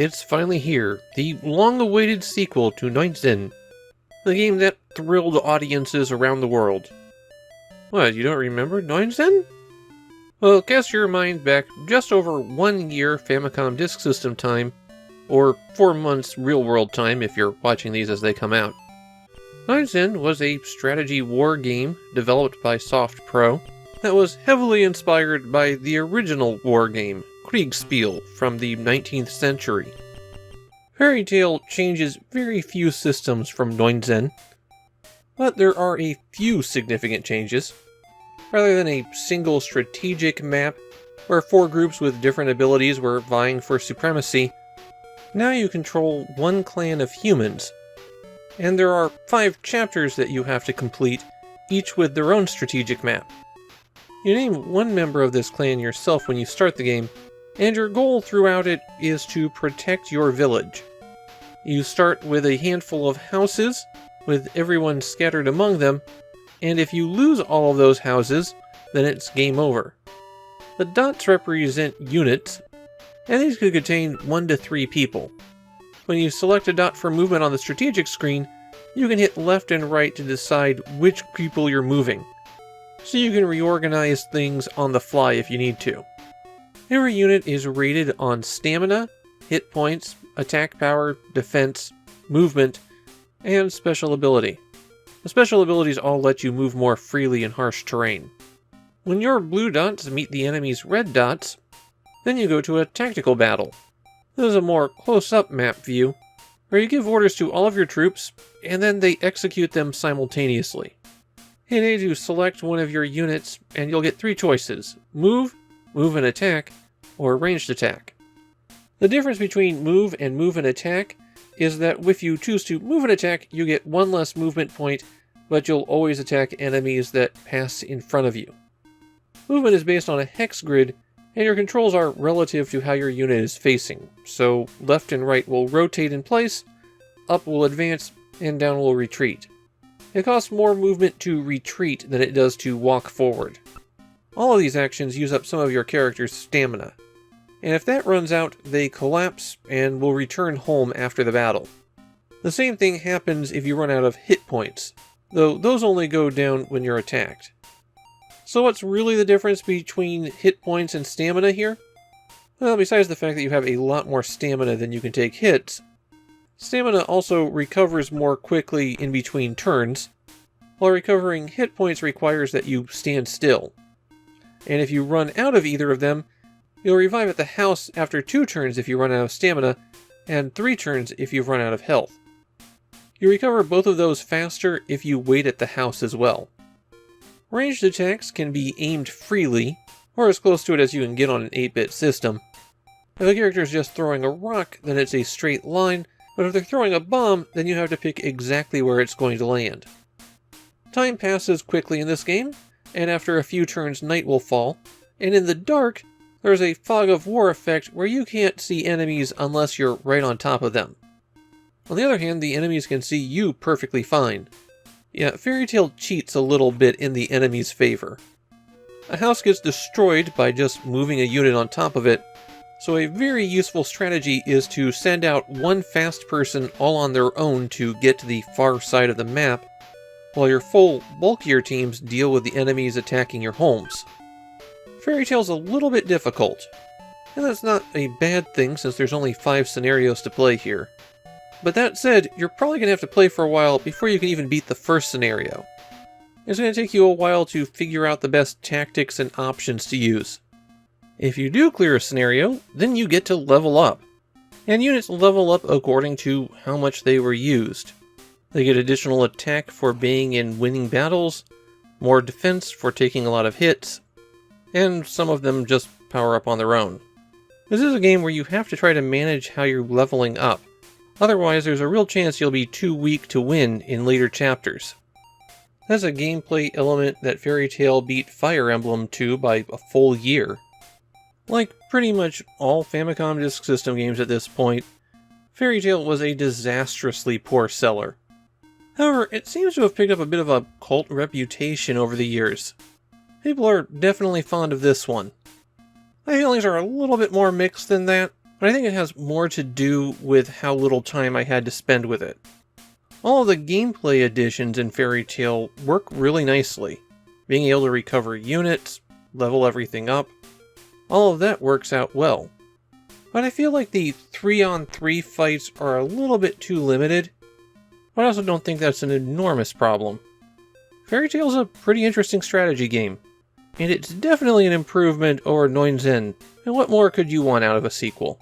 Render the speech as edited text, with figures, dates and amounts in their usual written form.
It's finally here, the long-awaited sequel to Ninth Zen, the game that thrilled audiences around the world. What, you don't remember Ninth Zen? Well, cast your mind back just over 1 year Famicom Disk System time, or 4 months real-world time if you're watching these as they come out. Ninth Zen was a strategy war game developed by Soft Pro that was heavily inspired by the original war game, Kriegspiel, from the 19th century. Fairytale changes very few systems from Ninth Zen, but there are a few significant changes. Rather than a single strategic map where 4 groups with different abilities were vying for supremacy, now you control one clan of humans, and there are 5 chapters that you have to complete, each with their own strategic map. You name one member of this clan yourself when you start the game, and your goal throughout it is to protect your village. You start with a handful of houses, with everyone scattered among them, and if you lose all of those houses, then it's game over. The dots represent units, and these could contain 1 to 3 people. When you select a dot for movement on the strategic screen, you can hit left and right to decide which people you're moving, so you can reorganize things on the fly if you need to. Every unit is rated on stamina, hit points, attack power, defense, movement, and special ability. The special abilities all let you move more freely in harsh terrain. When your blue dots meet the enemy's red dots, then you go to a tactical battle. This is a more close-up map view, where you give orders to all of your troops, and then they execute them simultaneously. Hit A to select one of your units, and you'll get 3 choices: move, move and attack, or ranged attack. The difference between move and attack is that if you choose to move and attack, you get 1 less movement point, but you'll always attack enemies that pass in front of you. Movement is based on a hex grid, and your controls are relative to how your unit is facing, so left and right will rotate in place, up will advance, and down will retreat. It costs more movement to retreat than it does to walk forward. All of these actions use up some of your character's stamina, and if that runs out, they collapse and will return home after the battle. The same thing happens if you run out of hit points, though those only go down when you're attacked. So what's really the difference between hit points and stamina here? Well, besides the fact that you have a lot more stamina than you can take hits, stamina also recovers more quickly in between turns, while recovering hit points requires that you stand still. And if you run out of either of them, you'll revive at the house after 2 turns if you run out of stamina, and 3 turns if you've run out of health. You recover both of those faster if you wait at the house as well. Ranged attacks can be aimed freely, or as close to it as you can get on an 8-bit system. If a character is just throwing a rock, then it's a straight line, but if they're throwing a bomb, then you have to pick exactly where it's going to land. Time passes quickly in this game, and after a few turns night will fall, and in the dark, there's a fog of war effect where you can't see enemies unless you're right on top of them. On the other hand, the enemies can see you perfectly fine. Yeah, Fairytale cheats a little bit in the enemy's favor. A house gets destroyed by just moving a unit on top of it, so a very useful strategy is to send out one fast person all on their own to get to the far side of the map, while your full, bulkier teams deal with the enemies attacking your homes. Fairytale's a little bit difficult, and that's not a bad thing since there's only 5 scenarios to play here. But that said, you're probably going to have to play for a while before you can even beat the first scenario. It's going to take you a while to figure out the best tactics and options to use. If you do clear a scenario, then you get to level up. And units level up according to how much they were used. They get additional attack for being in winning battles, more defense for taking a lot of hits, and some of them just power up on their own. This is a game where you have to try to manage how you're leveling up. Otherwise, there's a real chance you'll be too weak to win in later chapters. That's a gameplay element that Fairytale beat Fire Emblem to by a full year. Like pretty much all Famicom Disk System games at this point, Fairytale was a disastrously poor seller. However, it seems to have picked up a bit of a cult reputation over the years. People are definitely fond of this one. My feelings are a little bit more mixed than that. but I think it has more to do with how little time I had to spend with it. All of the gameplay additions in Fairytale work really nicely. Being able to recover units, level everything up, all of that works out well. But I feel like the 3-on-3 fights are a little bit too limited, but I also don't think that's an enormous problem. Fairytale's a pretty interesting strategy game, and it's definitely an improvement over 9zen, and what more could you want out of a sequel?